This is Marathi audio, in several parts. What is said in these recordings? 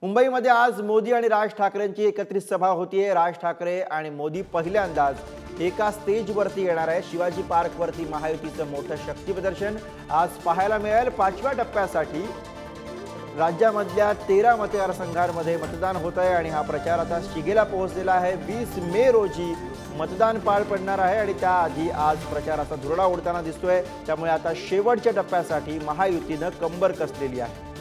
मुंबईमध्ये आज मोदी आणि राज ठाकरेंची एकत्रित सभा होतीये। राज ठाकरे आणि मोदी पहिल्यांदाच एका स्टेजवरती येणार आहे। शिवाजी पार्कवरती महायुतीचं मोठं शक्ती प्रदर्शन आज पाहायला मिळेल। 5व्या टप्प्यासाठी राज्यामधल्या 13 मतदारसंघांमध्ये मतदान होत आहे आणि हा प्रचार आता शिगेला पोहोचलेला आहे। 20 मे रोजी मतदान पार पडणार आहे आणि त्याआधी आज प्रचाराचा धुरळा उडताना दिसतोय। त्यामुळे आता शेवटच्या टप्प्यासाठी महायुतीनं कंबर कसलेली आहे।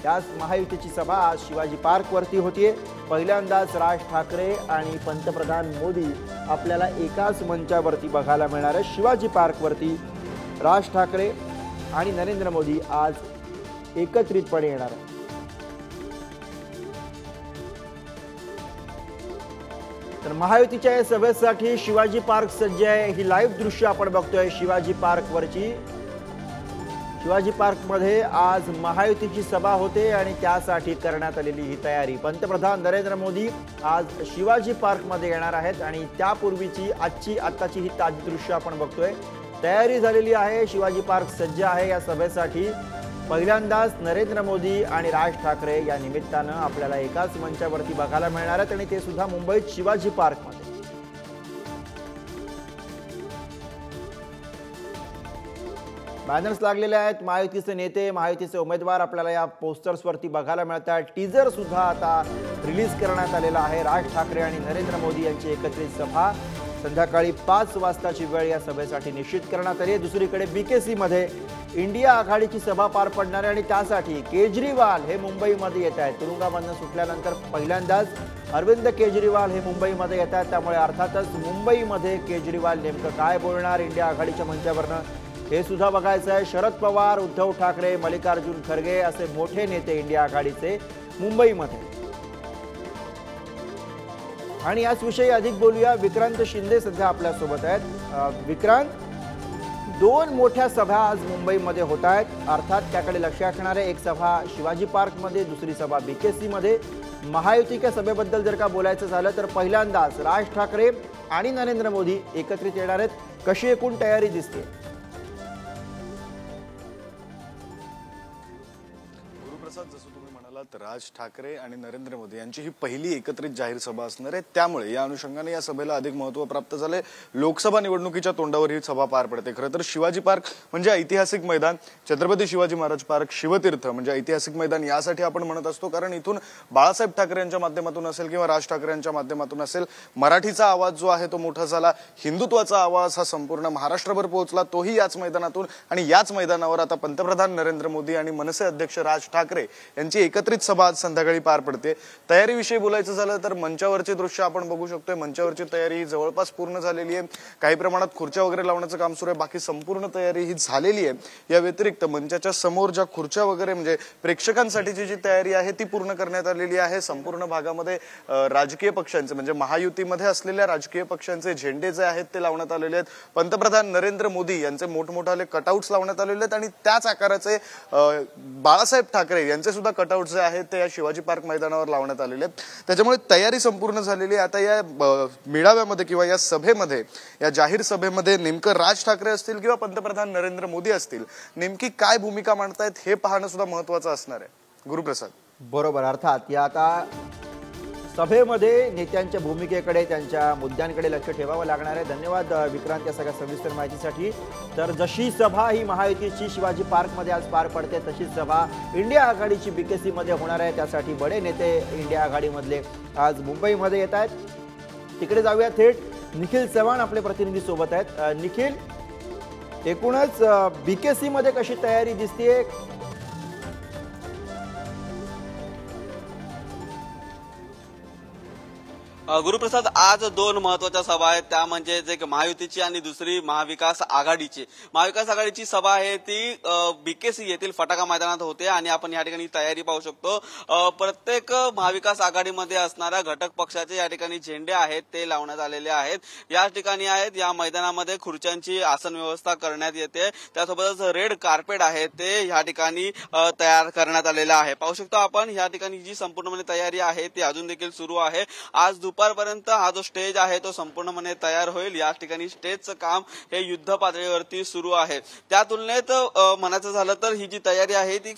त्याच महायुतीची सभा आज शिवाजी पार्कवरती होतीये। पहिल्यांदाच राज ठाकरे आणि पंतप्रधान मोदी आपल्याला एकाच मंचावरती बघायला मिळणार आहे। शिवाजी पार्कवरती राज ठाकरे आणि नरेंद्र मोदी आज एकत्रितपणे येणार आहेत। तर महायुतीच्या या सभेसाठी शिवाजी पार्क सज्ज आहे। ही लाईव्ह दृश्य आपण बघतोय शिवाजी पार्कवरची। शिवाजी पार्कमध्ये आज महायुतीची सभा होते आणि त्यासाठी करण्यात आलेली ही तयारी। पंतप्रधान नरेंद्र मोदी आज शिवाजी पार्कमध्ये येणार आहेत आणि त्यापूर्वीची आत्ताची ही ताजी दृश्य आपण बघतोय। तयारी झालेली आहे, शिवाजी पार्क सज्ज आहे या सभेसाठी। पहिल्यांदाच नरेंद्र मोदी आणि राज ठाकरे या निमित्तानं आपल्याला एकाच मंचावरती बघायला मिळणार आहेत आणि ते सुद्धा मुंबईत शिवाजी पार्कमध्ये। बॅनर्स लागलेले आहेत, महायुतीचे नेते, महायुतीचे उमेदवार आपल्याला या पोस्टर्सवरती बघायला मिळतात। टीजर सुद्धा आता रिलीज करण्यात आलेला आहे। राज ठाकरे आणि नरेंद्र मोदी यांची एकत्रित सभा संध्याकाळी 5 वाजताची वेळ या सभेसाठी निश्चित करण्यात आली आहे। दुसरीकडे बीकेसी मध्ये इंडिया आघाडीची सभा पार पडणार आहे आणि त्यासाठी केजरीवाल हे मुंबईमध्ये येत आहेत। तुरुंगामधून सुटल्यानंतर पहिल्यांदाच अरविंद केजरीवाल हे मुंबईमध्ये येत आहेत। त्यामुळे अर्थातच मुंबईमध्ये केजरीवाल नेमकं काय बोलणार इंडिया आघाडीच्या मंचावरनं हे सुद्धा बघायचं आहे। शरद पवार, उद्धव ठाकरे, मल्लिकार्जुन खरगे असे मोठे नेते इंडिया आघाडीचे मुंबईमध्ये। आणि याच विषयी अधिक बोलूया। विक्रांत शिंदे सध्या आपल्या सोबत आहेत। विक्रांत, 2 मोठ्या सभा आज मुंबईमध्ये होत आहेत। अर्थात त्याकडे लक्ष असणार आहे। एक सभा शिवाजी पार्कमध्ये, दुसरी सभा बीकेसी मध्ये। महायुतीच्या सभेबद्दल जर का बोलायचं झालं तर पहिल्यांदाच राज ठाकरे आणि नरेंद्र मोदी एकत्रित येणार आहेत। कशी एकूण तयारी दिसते? जसं तुम्ही म्हणालात, राज ठाकरे आणि नरेंद्र मोदी यांची ही पहिली एकत्रित जाहीर सभा असणार आहे। त्यामुळे या अनुषंगाने या सभेला अधिक महत्त्व प्राप्त झाले। लोकसभा निवडणुकीच्या तोंडावर ही सभा पार पडते। खरं तर शिवाजी पार्क म्हणजे ऐतिहासिक मैदान, छत्रपती शिवाजी महाराज पार्क, शिवतीर्थ म्हणजे ऐतिहासिक मैदान यासाठी आपण म्हणत असतो, कारण इथून बाळासाहेब ठाकरे यांच्या माध्यमातून असेल किंवा राज ठाकरे यांच्या माध्यमातून असेल, मराठीचा आवाज जो आहे तो मोठा झाला। हिंदुत्वाचा आवाज हा संपूर्ण महाराष्ट्रभर पोहोचला, तोही याच मैदानातून। आणि याच मैदानावर आता पंतप्रधान नरेंद्र मोदी आणि मनसे अध्यक्ष राज ठाकरे यांची एकत्रित सभा आज संध्याकाळी पार पडते। तयारीविषयी बोलायचं झालं तर मंचावरचे दृश्य आपण बघू शकतोय। मंचावरची तयारी जवळपास पूर्ण झालेली आहे। काही प्रमाणात खुर्च्या वगैरे लावण्याचं काम सुरू आहे, बाकी संपूर्ण तयारी ही झालेली आहे। या व्यतिरिक्त मंचाच्या समोर ज्या खुर्च्या वगैरे म्हणजे प्रेक्षकांसाठीची जी तयारी आहे ती पूर्ण करण्यात आलेली आहे। संपूर्ण भागामध्ये राजकीय पक्षांचे म्हणजे महायुतीमध्ये असलेल्या राजकीय पक्षांचे झेंडे जे आहेत ते लावण्यात आलेले आहेत। पंतप्रधान नरेंद्र मोदी यांचे मोठमोठाले कटआउट्स लावण्यात आलेले आहेत आणि त्याच आकाराचे बाळासाहेब ठाकरे यांचे सुद्धा कटआउट जे आहेत ते या शिवाजी पार्क मैदानावर लावण्यात आलेले आहेत। त्याच्यामुळे तयारी संपूर्ण झालेली आहे। आता या मेळाव्यामध्ये किंवा या सभेमध्ये, या जाहीर सभेमध्ये नेमकं राज ठाकरे असतील किंवा पंतप्रधान नरेंद्र मोदी असतील, नेमकी काय भूमिका मांडतायत हे पाहणं सुद्धा महत्त्वाचं असणार आहे। गुरुप्रसाद, बरोबर। अर्थात या आता सभेमध्ये नेत्यांच्या भूमिकेकडे, त्यांच्या मुद्द्यांकडे लक्ष ठेवावं लागणार आहे। धन्यवाद विक्रांत या सगळ्या सविस्तर माहितीसाठी। तर जशी सभा ही महायुतीची शिवाजी पार्कमध्ये आज पार पडते, तशीच सभा इंडिया आघाडीची बीकेसी मध्ये होणार आहे। त्यासाठी बडे नेते इंडिया आघाडीमधले आज मुंबईमध्ये येत आहेत। तिकडे जाऊया थेट। निखिल चव्हाण आपले प्रतिनिधी सोबत आहेत। निखिल, एकूणच बीकेसी मध्ये कशी तयारी दिसते? गुरुप्रसाद, आज 2 महत्वाच्या सभा आहेत, त्या म्हणजे एक महायुतीची आणि दुसरी महाविकास आघाडीची। महाविकास आघाडीची सभा आहे ती बीकेसी येथील फटाका मैदानात होते आणि आपण या ठिकाणी तयारी पाहू शकतो। प्रत्येक महाविकास आघाडीमध्ये असणाऱ्या घटक पक्षाचे या ठिकाणी झेंडे आहेत ते लावण्यात आलेले आहेत। या ठिकाणी आहेत, या मैदानामध्ये खुर्च्यांची आसन व्यवस्था करण्यात येते। त्यासोबतच रेड कार्पेट आहे ते या ठिकाणी तयार करण्यात आलेलं आहे। पाहू शकतो आपण या ठिकाणी जी संपूर्णपणे तयारी आहे ती अजून देखील सुरू आहे। आज दुपारपर्यंत हा जो स्टेज आहे तो संपूर्णपणे तयार होईल। या ठिकाणी स्टेजचं काम हे युद्ध पातळीवरती सुरू आहे। त्या तुलनेत म्हणायचं झालं तर ही जी तयारी आहे ती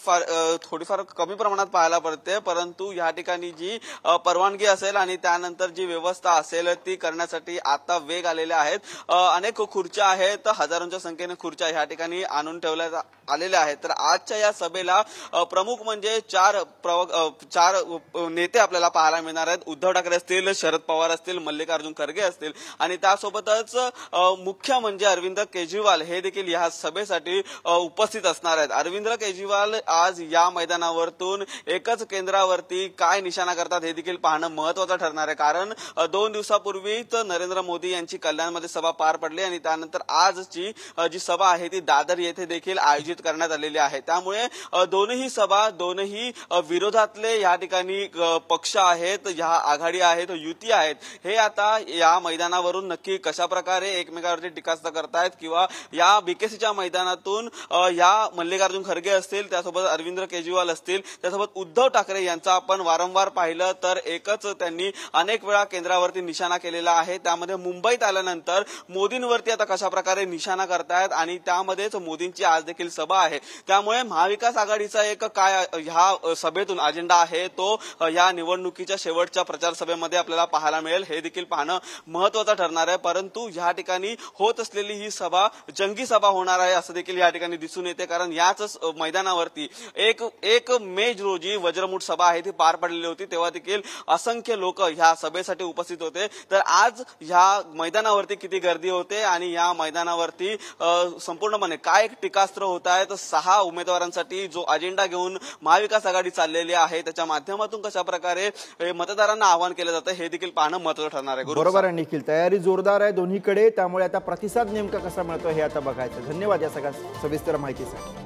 थोडीफार कमी प्रमाणात पाहायला पडते, परंतु या ठिकाणी जी परवानगी असेल आणि त्यानंतर जी व्यवस्था असेल ती करण्यासाठी आता वेग आलेले आहेत। अनेक खुर्च्या आहेत, हजारोंच्या संख्येने खुर्च्या या ठिकाणी आणून ठेवल्या आलेल्या आहेत। तर आजच्या या सभेला प्रमुख म्हणजे चार नेते आपल्याला पाहायला मिळणार आहेत। उद्धव ठाकरे असतील, शरद पवार असतील, मल्लिकार्जुन खरगे असतील आणि त्यासोबतच मुख्य म्हणजे अरविंद केजरीवाल हे देखील या सभेसाठी उपस्थित असणार आहेत। अरविंद केजरीवाल आज या मैदानावरतून एकच केंद्रावरती काय निशाणा करतात हे देखील पाहणं महत्त्वाचं ठरणार आहे, कारण 2 दिवसापूर्वीच नरेंद्र मोदी यांची कल्याणमध्ये सभा पार पडली आणि त्यानंतर आजची जी सभा आहे ती दादर येथे देखील आयोजित करण्यात आलेली आहे। त्यामुळे दोन्ही सभा, दोन्ही विरोधातले या ठिकाणी पक्ष आहेत, या आघाडी आहेत, युती आहेत, हे आता या मैदानावरून नक्की कशा प्रकारे एकमेकांवरती टीकास्त्र करतायत किंवा या बीकेसीच्या मैदानातून या मल्लिकार्जुन खरगे असतील, त्यासोबत अरविंद केजरीवाल असतील, त्यासोबत उद्धव ठाकरे यांचा आपण वारंवार पाहिलं तर एकच त्यांनी अनेक वेळा केंद्रावरती निशाणा केलेला आहे। त्यामध्ये मुंबईत आल्यानंतर मोदींवरती आता कशा प्रकारे निशाणा करतायत आणि त्यामध्येच मोदींची आज देखील सभा आहे। त्यामुळे महाविकास आघाडीचा एक काय ह्या सभेतून अजेंडा आहे तो या निवडणुकीच्या शेवटच्या प्रचार सभेमध्ये आपल्याला पाहायला मिळेल, हे देखील पाहणं महत्त्वाचं ठरणार आहे। परंतु या ठिकाणी होत असलेली ही सभा जंगी सभा होणार आहे असं देखील या ठिकाणी दिसून येते, कारण याच मैदानावरती एक मे रोजी वज्रमुठ सभा आहे ती पार पडलेली होती, तेव्हा देखील असंख्य लोक ह्या सभेसाठी उपस्थित होते। तर आज ह्या मैदानावरती किती गर्दी होते आणि या मैदानावरती संपूर्णपणे काय टीकास्त्र होत आहे, तर 6 उमेदवारांसाठी जो अजेंडा घेऊन महाविकास आघाडी चाललेली आहे त्याच्या माध्यमातून कशा प्रकारे मतदारांना आवाहन केलं जातं हे देखील पाहणं महत्त्वाचं ठरणार आहे। बरोबर आहे निखिल, तयारी जोरदार आहे दोन्हीकडे, त्यामुळे आता प्रतिसाद नेमका कसा मिळतो हे आता बघायचं। धन्यवाद या सगळ्या सविस्तर माहितीसाठी।